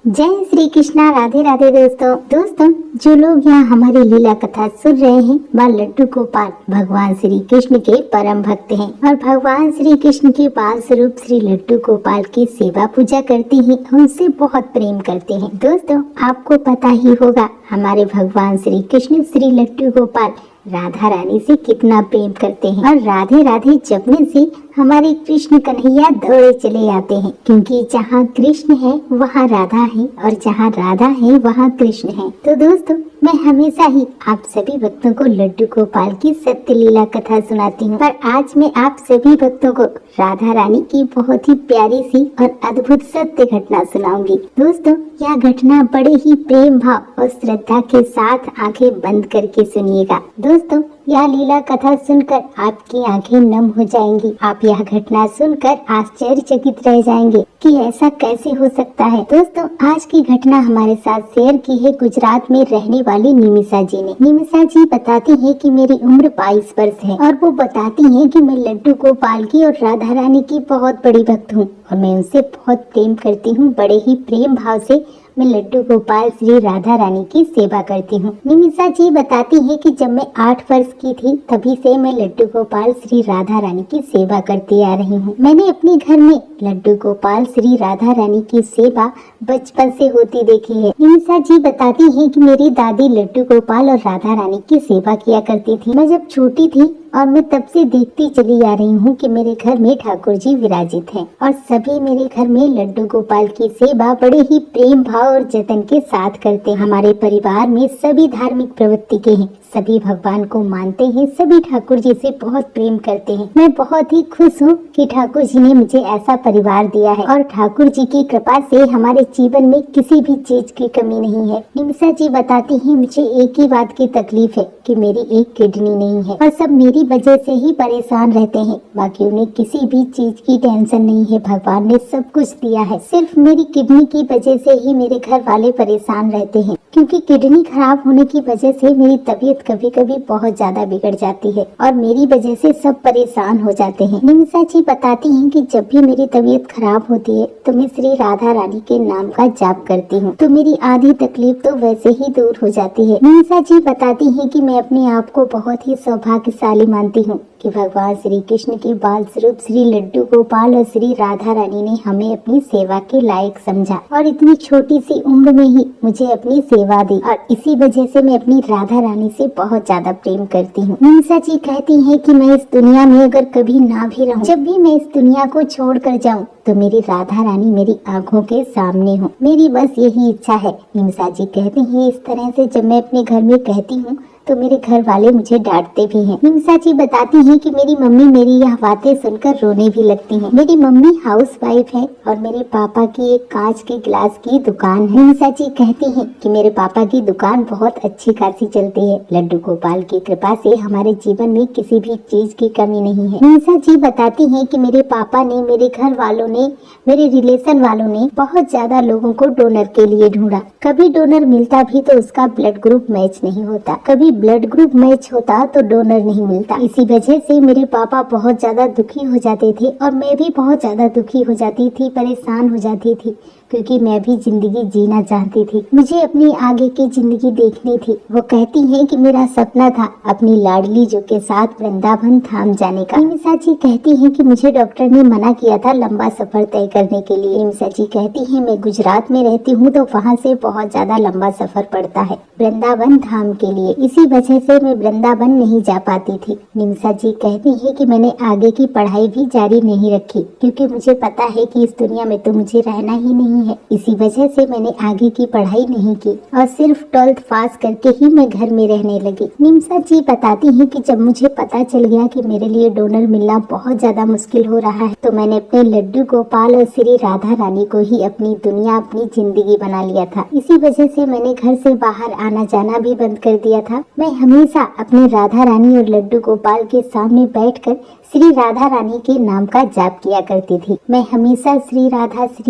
जय श्री कृष्णा। राधे राधे दोस्तों जो लोग यहाँ हमारी लीला कथा सुन रहे हैं वह लड्डू गोपाल भगवान श्री कृष्ण के परम भक्त हैं और भगवान श्री कृष्ण के बाल स्वरूप श्री लड्डू गोपाल की सेवा पूजा करते हैं, उनसे बहुत प्रेम करते हैं। दोस्तों आपको पता ही होगा हमारे भगवान श्री कृष्ण श्री लड्डू गोपाल राधा रानी से कितना प्रेम करते हैं और राधे राधे जपने से हमारे कृष्ण कन्हैया दौड़े चले आते हैं, क्योंकि जहाँ कृष्ण है वहाँ राधा है और जहाँ राधा है वहाँ कृष्ण है। तो दोस्तों मैं हमेशा ही आप सभी भक्तों को लड्डू गोपाल की सत्य लीला कथा सुनाती हूँ, पर आज मैं आप सभी भक्तों को राधा रानी की बहुत ही प्यारी सी और अद्भुत सत्य घटना सुनाऊंगी। दोस्तों यह घटना बड़े ही प्रेम भाव और श्रद्धा के साथ आंखें बंद करके सुनिएगा। दोस्तों यह लीला कथा सुनकर आपकी आंखें नम हो जाएंगी। आप यह घटना सुनकर आश्चर्यचकित रह जाएंगे कि ऐसा कैसे हो सकता है। दोस्तों आज की घटना हमारे साथ शेयर की है गुजरात में रहने वाली निमिषा जी ने। निमिषा जी बताती है कि मेरी उम्र 22 वर्ष है और वो बताती है कि मैं लड्डू गोपाल की और राधा रानी की बहुत बड़ी भक्त हूँ और मैं उनसे बहुत प्रेम करती हूँ। बड़े ही प्रेम भाव से मैं लड्डू गोपाल श्री राधा रानी की सेवा करती हूँ। निमिषा जी बताती है कि जब मैं 8 वर्ष की थी तभी से मैं लड्डू गोपाल श्री राधा रानी की सेवा करती आ रही हूँ। मैंने अपने घर में लड्डू गोपाल श्री राधा रानी की सेवा बचपन से होती देखी है। निमिषा जी बताती है कि मेरी दादी लड्डू गोपाल और राधा रानी की सेवा किया करती थी। मैं जब छोटी थी और मैं तब से देखती चली आ रही हूँ कि मेरे घर में ठाकुर जी विराजित हैं और सभी मेरे घर में लड्डू गोपाल की सेवा बड़े ही प्रेम भाव और जतन के साथ करते हैं। हमारे परिवार में सभी धार्मिक प्रवृत्ति के हैं, सभी भगवान को मानते हैं, सभी ठाकुर जी से बहुत प्रेम करते हैं। मैं बहुत ही खुश हूँ कि ठाकुर जी ने मुझे ऐसा परिवार दिया है और ठाकुर जी की कृपा से हमारे जीवन में किसी भी चीज की कमी नहीं है। निमिषा जी बताती है मुझे एक ही बात की तकलीफ है कि मेरी एक किडनी नहीं है और सब मेरी वजह से ही परेशान रहते हैं, बाकी उन्हें किसी भी चीज की टेंशन नहीं है। भगवान ने सब कुछ दिया है, सिर्फ मेरी किडनी की वजह से ही मेरे घर वाले परेशान रहते हैं, क्योंकि किडनी खराब होने की वजह से मेरी तबीयत कभी कभी बहुत ज्यादा बिगड़ जाती है और मेरी वजह से सब परेशान हो जाते हैं। निमिषा जी बताती हैं कि जब भी मेरी तबीयत खराब होती है तो मैं श्री राधा रानी के नाम का जाप करती हूँ, तो मेरी आधी तकलीफ तो वैसे ही दूर हो जाती है। निमिषा जी बताती हैं कि मैं अपने आप को बहुत ही सौभाग्यशाली मानती हूँ कि भगवान श्री कृष्ण के बाल स्वरूप श्री लड्डू गोपाल और श्री राधा रानी ने हमें अपनी सेवा के लायक समझा और इतनी छोटी सी उम्र में ही मुझे अपनी सेवा दी और इसी वजह से मैं अपनी राधा रानी से बहुत ज्यादा प्रेम करती हूँ। निमिषा जी कहती हैं कि मैं इस दुनिया में अगर कभी ना भी रहूं, जब भी मैं इस दुनिया को छोड़ कर जाऊँ तो मेरी राधा रानी मेरी आंखों के सामने हो, मेरी बस यही इच्छा है। निमिषा जी कहती हैं इस तरह से जब मैं अपने घर में कहती हूँ तो मेरे घर वाले मुझे डांटते भी हैं। निमिषा जी बताती हैं कि मेरी मम्मी मेरी यह बातें सुनकर रोने भी लगती हैं। मेरी मम्मी हाउस वाइफ है और मेरे पापा की एक कांच के गिलास की दुकान है। निमिषा जी कहती हैं कि मेरे पापा की दुकान बहुत अच्छी खासी चलती है। लड्डू गोपाल की कृपा से हमारे जीवन में किसी भी चीज की कमी नहीं है। निमिषा जी बताती हैं कि मेरे पापा ने, मेरे घर वालों ने, मेरे रिलेशन वालों ने बहुत ज्यादा लोगों को डोनर के लिए ढूंढा। कभी डोनर मिलता भी तो उसका ब्लड ग्रुप मैच नहीं होता, कभी ब्लड ग्रुप मैच होता तो डोनर नहीं मिलता। इसी वजह से मेरे पापा बहुत ज्यादा दुखी हो जाते थे और मैं भी बहुत ज्यादा दुखी हो जाती थी, परेशान हो जाती थी, क्योंकि मैं भी जिंदगी जीना चाहती थी, मुझे अपनी आगे की जिंदगी देखनी थी। वो कहती हैं कि मेरा सपना था अपनी लाडली जो के साथ वृंदावन धाम जाने का। निमिषा जी कहती हैं कि मुझे डॉक्टर ने मना किया था लंबा सफर तय करने के लिए। निमिषा जी कहती हैं मैं गुजरात में रहती हूँ तो वहाँ से बहुत ज्यादा लंबा सफर पड़ता है वृंदावन धाम के लिए, इसी वजह से मैं वृंदावन नहीं जा पाती थी। निमिषा जी कहती है कि मैंने आगे की पढ़ाई भी जारी नहीं रखी, क्योंकि मुझे पता है कि इस दुनिया में तो मुझे रहना ही नहीं है। इसी वजह से मैंने आगे की पढ़ाई नहीं की और सिर्फ 12th पास करके ही मैं घर में रहने लगी। निमिषा जी बताती हैं कि जब मुझे पता चल गया कि मेरे लिए डोनर मिलना बहुत ज्यादा मुश्किल हो रहा है तो मैंने अपने लड्डू गोपाल और श्री राधा रानी को ही अपनी दुनिया, अपनी जिंदगी बना लिया था। इसी वजह से मैंने घर से बाहर आना जाना भी बंद कर दिया था। मैं हमेशा अपने राधा रानी और लड्डू गोपाल के सामने बैठकर श्री राधा रानी के नाम का जाप किया करती थी। मैं हमेशा श्री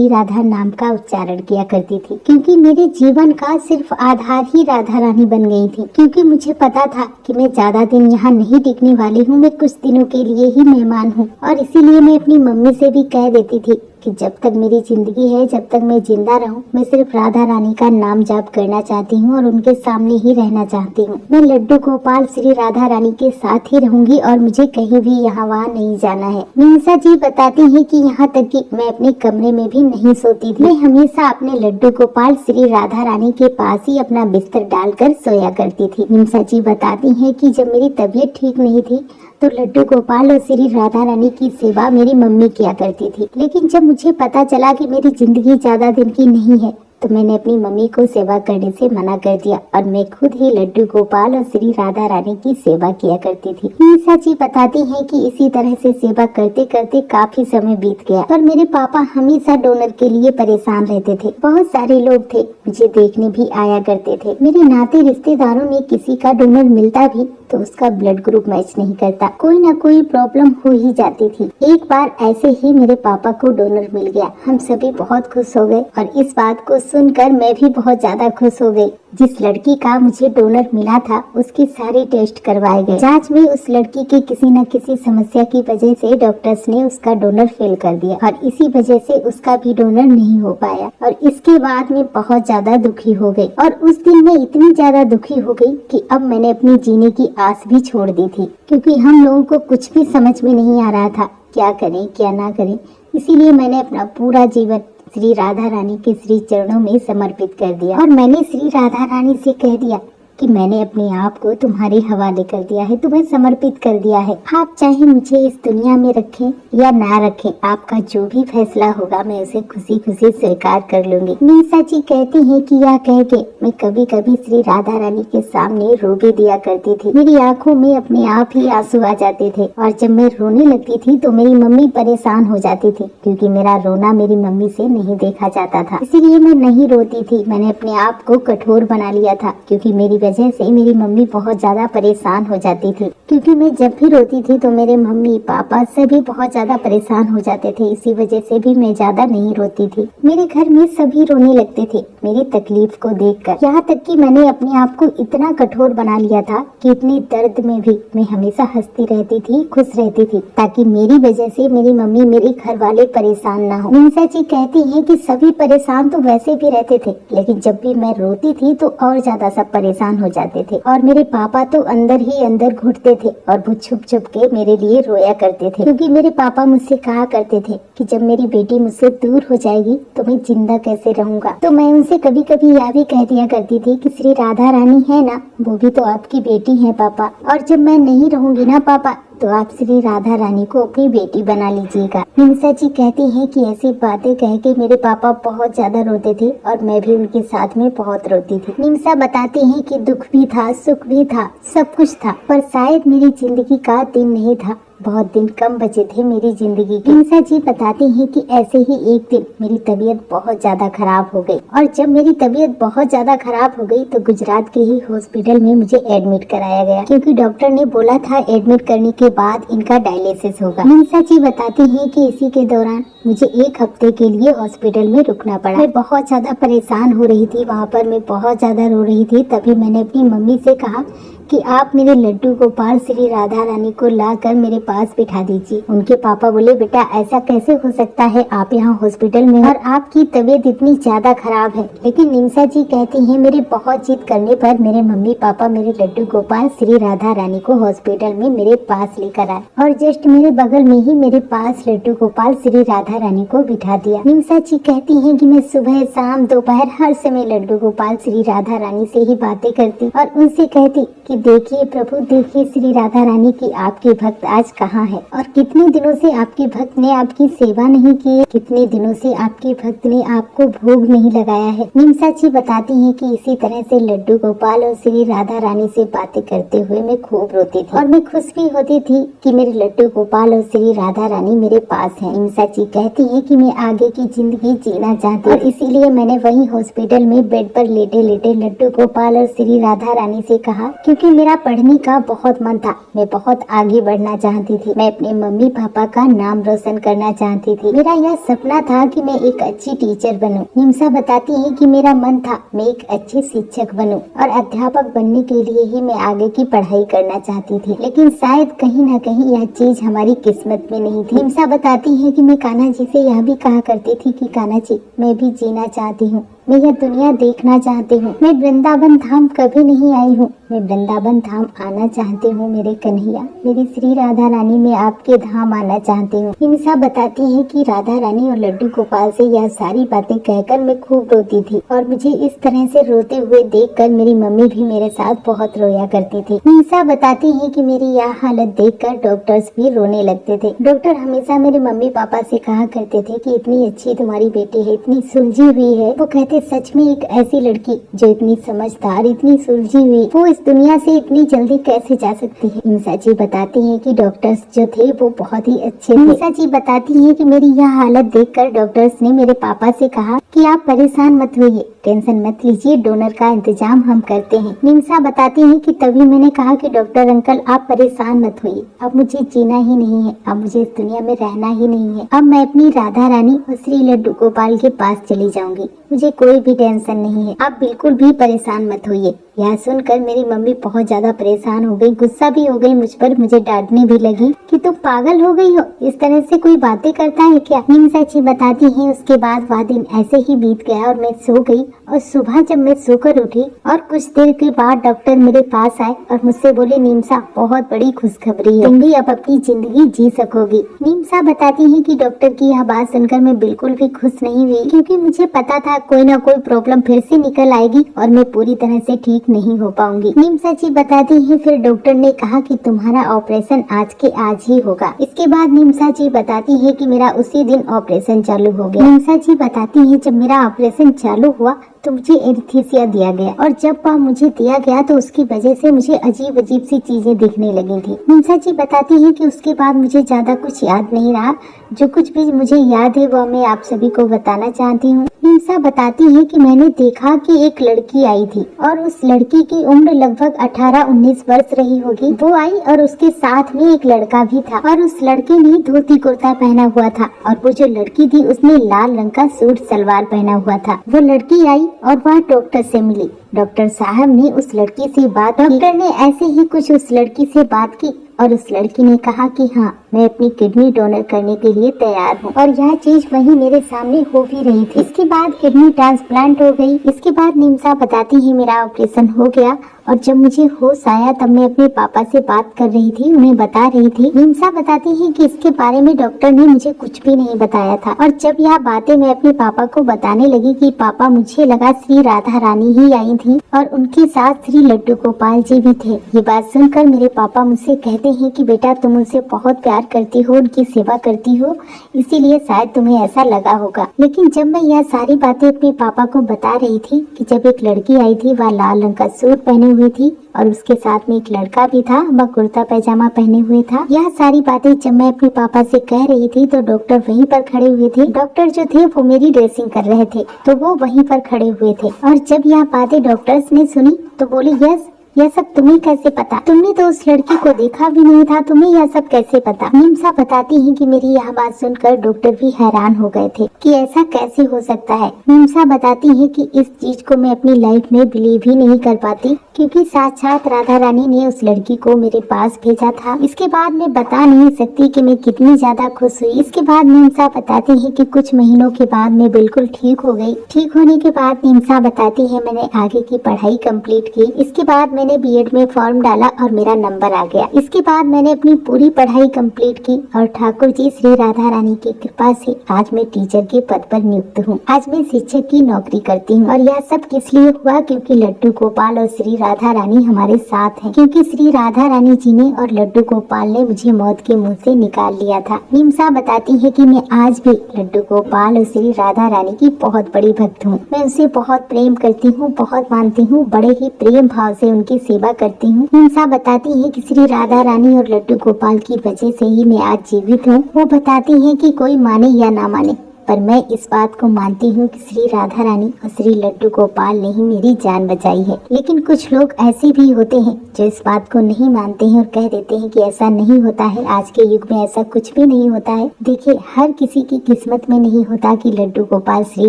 राधा नाम का उच्चारण किया करती थी, क्योंकि मेरे जीवन का सिर्फ आधार ही राधा रानी बन गई थी। क्योंकि मुझे पता था कि मैं ज्यादा दिन यहाँ नहीं टिकने वाली हूँ, मैं कुछ दिनों के लिए ही मेहमान हूँ और इसीलिए मैं अपनी मम्मी से भी कह देती थी कि जब तक मेरी जिंदगी है, जब तक मैं जिंदा रहूं, मैं सिर्फ राधा रानी का नाम जाप करना चाहती हूं और उनके सामने ही रहना चाहती हूं। मैं लड्डू गोपाल श्री राधा रानी के साथ ही रहूंगी और मुझे कहीं भी यहाँ वहाँ नहीं जाना है। मीसा जी बताती है कि यहाँ तक कि मैं अपने कमरे में भी नहीं सोती थी। मैं हमेशा अपने लड्डू गोपाल श्री राधा रानी के पास ही अपना बिस्तर डालकर सोया करती थी। मीसा जी बताती है कि जब मेरी तबीयत ठीक नहीं थी तो लड्डू गोपाल और श्री राधा रानी की सेवा मेरी मम्मी किया करती थी। लेकिन जब मुझे पता चला कि मेरी जिंदगी ज्यादा दिन की नहीं है तो मैंने अपनी मम्मी को सेवा करने से मना कर दिया और मैं खुद ही लड्डू गोपाल और श्री राधा रानी की सेवा किया करती थी। मीसा जी बताती हैं कि इसी तरह से सेवा करते करते काफी समय बीत गया और मेरे पापा हमेशा डोनर के लिए परेशान रहते थे। बहुत सारे लोग थे, मुझे देखने भी आया करते थे। मेरे नाते रिश्तेदारों में किसी का डोनर मिलता भी तो उसका ब्लड ग्रुप मैच नहीं करता, कोई ना कोई प्रॉब्लम हो ही जाती थी। एक बार ऐसे ही मेरे पापा को डोनर मिल गया। हम सभी बहुत खुश हो गए और इस बात को सुनकर मैं भी बहुत ज्यादा खुश हो गई। जिस लड़की का मुझे डोनर मिला था उसकी सारी टेस्ट करवाए गए। जांच में उस लड़की की किसी न किसी समस्या की वजह से डॉक्टर्स ने उसका डोनर फेल कर दिया और इसी वजह से उसका भी डोनर नहीं हो पाया और इसके बाद मैं बहुत ज्यादा दुखी हो गई और उस दिन मैं इतनी ज्यादा दुखी हो गई कि अब मैंने अपनी जीने की आस भी छोड़ दी थी, क्योंकि हम लोगों को कुछ भी समझ में नहीं आ रहा था क्या करें क्या ना करें। इसीलिए मैंने अपना पूरा जीवन श्री राधा रानी के श्री चरणों में समर्पित कर दिया और मैंने श्री राधा रानी से कह दिया कि मैंने अपने आप को तुम्हारे हवाले कर दिया है, तुम्हें समर्पित कर दिया है। आप चाहे मुझे इस दुनिया में रखें या ना रखें, आपका जो भी फैसला होगा मैं उसे खुशी खुशी स्वीकार कर लूंगी। मीसा जी कहती हैं कि यह कह के मैं कभी कभी श्री राधा रानी के सामने रो भी दिया करती थी। मेरी आंखों में अपने आप ही आंसू आ जाते थे और जब मैं रोने लगती थी तो मेरी मम्मी परेशान हो जाती थी, क्योंकि मेरा रोना मेरी मम्मी से नहीं देखा जाता था। इसीलिए मैं नहीं रोती थी। मैंने अपने आप को कठोर बना लिया था, क्योंकि मेरी वजह से मेरी मम्मी बहुत ज्यादा परेशान हो जाती थी, क्योंकि मैं जब भी रोती थी तो मेरे मम्मी पापा सभी बहुत ज्यादा परेशान हो जाते थे। इसी वजह से भी मैं ज्यादा नहीं रोती थी। मेरे घर में सभी रोने लगते थे मेरी तकलीफ को देखकर। यहाँ तक कि मैंने अपने आप को इतना कठोर बना लिया था कि इतनी दर्द में भी मैं हमेशा हंसती रहती थी, खुश रहती थी, ताकि मेरी वजह से मेरी मम्मी मेरे घर वाले परेशान ना हो। मीसा जी कहती हैं कि सभी परेशान तो वैसे भी रहते थे, लेकिन जब भी मैं रोती थी तो और ज्यादा सब परेशान हो जाते थे और मेरे पापा तो अंदर ही अंदर घुटते थे और वो छुप छुप के मेरे लिए रोया करते थे, क्योंकि मेरे पापा मुझसे कहा करते थे कि जब मेरी बेटी मुझसे दूर हो जाएगी तो मैं जिंदा कैसे रहूंगा। तो मैं उनसे कभी कभी यह भी कह दिया करती थी कि श्री राधा रानी है ना, वो भी तो आपकी बेटी है पापा, और जब मैं नहीं रहूंगी ना पापा तो आप श्री राधा रानी को अपनी बेटी बना लीजिएगा। मीसा जी कहती हैं कि ऐसी बातें कह के मेरे पापा बहुत ज्यादा रोते थे और मैं भी उनके साथ में बहुत रोती थी। मीसा बताती हैं कि दुख भी था, सुख भी था, सब कुछ था, पर शायद मेरी जिंदगी का दिन नहीं था, बहुत दिन कम बचे थे मेरी जिंदगी के। मीसा जी बताती हैं कि ऐसे ही एक दिन मेरी तबीयत बहुत ज्यादा खराब हो गई और जब मेरी तबीयत बहुत ज्यादा खराब हो गई तो गुजरात के ही हॉस्पिटल में मुझे एडमिट कराया गया, क्योंकि डॉक्टर ने बोला था एडमिट करने के बाद इनका डायलिसिस होगा। मीसा जी बताती हैं कि इसी के दौरान मुझे 1 हफ्ते के लिए हॉस्पिटल में रुकना पड़ा। मैं बहुत ज्यादा परेशान हो रही थी, वहाँ पर मैं बहुत ज्यादा रो रही थी। तभी मैंने अपनी मम्मी से कहा कि आप मेरे लड्डू गोपाल श्री राधा रानी को लाकर मेरे पास बिठा दीजिए। उनके पापा बोले बेटा ऐसा कैसे हो सकता है, आप यहाँ हॉस्पिटल में और आपकी तबीयत इतनी ज्यादा खराब है। लेकिन मीसा जी कहती हैं मेरे बहुत जिद करने पर मेरे मम्मी पापा मेरे लड्डू गोपाल श्री राधा रानी को हॉस्पिटल में मेरे पास लेकर आए और जस्ट मेरे बगल में ही मेरे पास लड्डू गोपाल श्री राधा रानी को बिठा दिया। मीसा जी कहती हैं कि मैं सुबह शाम दोपहर हर समय लड्डू गोपाल श्री राधा रानी से ही बातें करती और उनसे कहती कि देखिए प्रभु, देखिए श्री राधा रानी की आपके भक्त आज कहाँ है और कितने दिनों से आपके भक्त ने आपकी सेवा नहीं की है, कितने दिनों से आपके भक्त ने आपको भोग नहीं लगाया है। मीसा जी बताती हैं कि इसी तरह से लड्डू गोपाल और श्री राधा रानी से बातें करते हुए मैं खूब रोती थी और मैं खुश भी होती थी कि मेरे लड्डू गोपाल और श्री राधा रानी मेरे पास है। मीसा जी कहती है कि मैं आगे की जिंदगी जीना चाहती और इसीलिए मैंने वही हॉस्पिटल में बेड पर लेटे लेटे लड्डू गोपाल और श्री राधा रानी से कहा, क्योंकि क्योंकि मेरा पढ़ने का बहुत मन था। मैं बहुत आगे बढ़ना चाहती थी। मैं अपने मम्मी पापा का नाम रोशन करना चाहती थी। मेरा यह सपना था कि मैं एक अच्छी टीचर बनूं। निम्सा बताती है कि मेरा मन था मैं एक अच्छे शिक्षक बनूं और अध्यापक बनने के लिए ही मैं आगे की पढ़ाई करना चाहती थी। लेकिन शायद कहीं न कहीं यह चीज हमारी किस्मत में नहीं थी। निम्सा बताती है कि मैं कान्हा जी से यह भी कहा करती थी कि कान्हा जी, मैं भी जीना चाहती हूँ, मैं यह दुनिया देखना चाहती हूँ। मैं वृंदावन धाम कभी नहीं आई हूँ, मैं वृंदावन धाम आना चाहती हूँ। मेरे कन्हैया, मेरी श्री राधा रानी, मैं आपके धाम आना चाहती हूँ। निम्सा बताती है कि राधा रानी और लड्डू गोपाल से यह सारी बातें कहकर मैं खूब रोती थी और मुझे इस तरह से रोते हुए देखकर मेरी मम्मी भी मेरे साथ बहुत रोया करती थी। निम्सा बताती है कि मेरी यह हालत देखकर डॉक्टर्स भी रोने लगते थे। डॉक्टर हमेशा मेरे मम्मी पापा से कहा करते थे कि इतनी अच्छी तुम्हारी बेटी है, इतनी सुलझी हुई है। वो कहते सच में एक ऐसी लड़की जो इतनी समझदार, इतनी सुलझी हुई, वो इस दुनिया से इतनी जल्दी कैसे जा सकती है। निम्सा जी बताती हैं कि डॉक्टर्स जो थे वो बहुत ही अच्छे थे। निम्सा जी बताती हैं कि मेरी यह हालत देखकर डॉक्टर्स ने मेरे पापा से कहा कि आप परेशान मत होइए, टेंशन मत लीजिए, डोनर का इंतजाम हम करते हैं। निम्सा बताती हैं कि तभी मैंने कहा कि डॉक्टर अंकल आप परेशान मत होइए, अब मुझे जीना ही नहीं है, अब मुझे इस दुनिया में रहना ही नहीं है। अब मैं अपनी राधा रानी और श्री लड्डू गोपाल के पास चली जाऊंगी, मुझे कोई भी टेंशन नहीं है, आप बिल्कुल भी परेशान मत होइए। यह सुनकर मेरी मम्मी बहुत ज्यादा परेशान हो गई, गुस्सा भी हो गई मुझ पर, मुझे डांटने भी लगी कि तुम पागल हो गई हो, इस तरह से कोई बातें करता है क्या। निम्सा जी बताती हैं उसके बाद वह दिन ऐसे ही बीत गया और मैं सो गई और सुबह जब मैं सोकर उठी और कुछ देर के बाद डॉक्टर मेरे पास आए और मुझसे बोले निम्सा बहुत बड़ी खुशखबरी है, तुम भी अब अपनी जिंदगी जी सकोगी। निम्सा बताती है कि डॉक्टर की यह बात सुनकर मैं बिल्कुल भी खुश नहीं हुई, क्योंकि मुझे पता था कोई ना कोई प्रॉब्लम फिर से निकल आएगी और मैं पूरी तरह से ठीक नहीं हो पाऊंगी। निम्सा जी बताती हैं फिर डॉक्टर ने कहा कि तुम्हारा ऑपरेशन आज के आज ही होगा। इसके बाद निम्सा जी बताती है कि मेरा उसी दिन ऑपरेशन चालू हो गया। निम्सा जी बताती है जब मेरा ऑपरेशन चालू हुआ तो मुझे एनेस्थीसिया दिया गया और जब वह मुझे दिया गया तो उसकी वजह से मुझे अजीब अजीब सी चीजें दिखने लगी थी। निम्सा जी बताती है कि उसके बाद मुझे ज्यादा कुछ याद नहीं रहा, जो कुछ भी मुझे याद है वह मैं आप सभी को बताना चाहती हूँ। निम्सा बताती है कि मैंने देखा कि एक लड़की आई थी और उस लड़की की उम्र लगभग 18-19 वर्ष रही होगी। वो आई और उसके साथ में एक लड़का भी था और उस लड़के ने धोती कुर्ता पहना हुआ था और वो जो लड़की थी उसने लाल रंग का सूट सलवार पहना हुआ था। वो लड़की आई और वह डॉक्टर से मिली। डॉक्टर साहब ने उस लड़की से बात की। डॉक्टर ने ऐसे ही कुछ उस लड़की से बात की और उस लड़की ने कहा कि हाँ, मैं अपनी किडनी डोनर करने के लिए तैयार हूँ और यह चीज वहीं मेरे सामने हो भी रही थी। इसके बाद किडनी ट्रांसप्लांट हो गई। इसके बाद निम्सा बताती है मेरा ऑपरेशन हो गया और जब मुझे होश आया तब मैं अपने पापा से बात कर रही थी, उन्हें बता रही थी। निम्सा बताती है कि इसके बारे में डॉक्टर ने मुझे कुछ भी नहीं बताया था और जब यह बातें मैं अपने पापा को बताने लगी कि पापा मुझे लगा श्री राधा रानी ही आई थी और उनके साथ श्री लड्डू गोपाल जी भी थे। ये बात सुनकर मेरे पापा मुझसे कहते हैं कि बेटा तुम उनसे बहुत प्यार करती हो, उनकी सेवा करती हो, इसीलिए शायद तुम्हें ऐसा लगा होगा। लेकिन जब मैं यह सारी बातें अपने पापा को बता रही थी कि जब एक लड़की आई थी वह लाल रंग का सूट पहने हुई थी और उसके साथ में एक लड़का भी था, वह कुर्ता पैजामा पहने हुए था, यह सारी बातें जब मैं अपने पापा से कह रही थी तो डॉक्टर वहीं पर खड़े हुए थे। डॉक्टर जो थे वो मेरी ड्रेसिंग कर रहे थे तो वो वहीं पर खड़े हुए थे और जब यह बातें डॉक्टर्स ने सुनी तो बोली यस, यह सब तुम्हें कैसे पता? तुमने तो उस लड़की को देखा भी नहीं था, तुम्हें यह सब कैसे पता? निम्सा बताती है कि मेरी यह बात सुनकर डॉक्टर भी हैरान हो गए थे कि ऐसा कैसे हो सकता है। निम्सा बताती है कि इस चीज को मैं अपनी लाइफ में बिलीव ही नहीं कर पाती, क्योंकि साक्षात राधा रानी ने उस लड़की को मेरे पास भेजा था। इसके बाद मैं बता नहीं सकती कि मैं कितनी ज्यादा खुश हुई। इसके बाद निम्सा बताती है कि कुछ महीनों के बाद मैं बिल्कुल ठीक हो गई। ठीक होने के बाद निम्सा बताती है मैंने आगे की पढ़ाई कंप्लीट की। इसके बाद मैंने बीएड में फॉर्म डाला और मेरा नंबर आ गया। इसके बाद मैंने अपनी पूरी पढ़ाई कंप्लीट की और ठाकुर जी श्री राधा रानी की कृपा से आज मैं टीचर के पद पर नियुक्त हूँ। आज मैं शिक्षक की नौकरी करती हूँ और यह सब किस लिए हुआ? क्योंकि लड्डू गोपाल और श्री राधा रानी हमारे साथ हैं, क्योंकि श्री राधा रानी जी ने और लड्डू गोपाल ने मुझे मौत के मुंह से निकाल लिया था। निम्सा बताती है कि मैं आज भी लड्डू गोपाल और श्री राधा रानी की बहुत बड़ी भक्त हूँ। मैं उनसे बहुत प्रेम करती हूँ, बहुत मानती हूँ, बड़े ही प्रेम भाव से उनकी सेवा करती हूँ। निम्सा बताती है कि श्री राधा रानी और लड्डू गोपाल की वजह से ही मैं आज जीवित हूँ। वो बताती है कि कोई माने या ना माने, पर मैं इस बात को मानती हूँ कि श्री राधा रानी और श्री लड्डू गोपाल ने ही मेरी जान बचाई है। लेकिन कुछ लोग ऐसे भी होते हैं जो इस बात को नहीं मानते हैं और कह देते हैं कि ऐसा नहीं होता है, आज के युग में ऐसा कुछ भी नहीं होता है। देखिए, हर किसी की किस्मत में नहीं होता कि लड्डू गोपाल श्री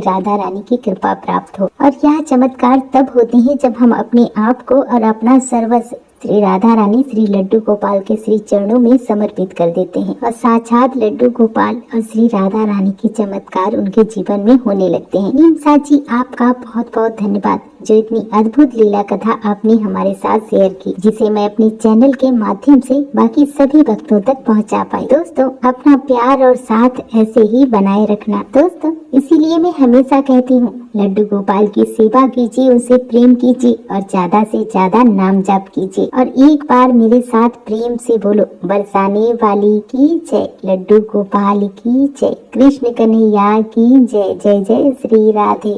राधा रानी की कृपा प्राप्त हो, और यह चमत्कार तब होते हैं जब हम अपने आप को और अपना सर्वस्व श्री राधा रानी श्री लड्डू गोपाल के श्री चरणों में समर्पित कर देते हैं और साक्षात लड्डू गोपाल और श्री राधा रानी के चमत्कार उनके जीवन में होने लगते हैं। नीम साची, आपका बहुत बहुत धन्यवाद जो इतनी अद्भुत लीला कथा आपने हमारे साथ शेयर की, जिसे मैं अपने चैनल के माध्यम से बाकी सभी भक्तों तक पहुंचा पाई। दोस्तों, अपना प्यार और साथ ऐसे ही बनाए रखना दोस्तों। इसीलिए मैं हमेशा कहती हूँ, लड्डू गोपाल की सेवा कीजिए, उनसे प्रेम कीजिए और ज्यादा से ज्यादा नाम जाप कीजिए। और एक बार मेरे साथ प्रेम से बोलो, बरसाने वाली की जय, लड्डू गोपाल की जय, कृष्ण कन्हैया की जय, जय जय श्री राधे।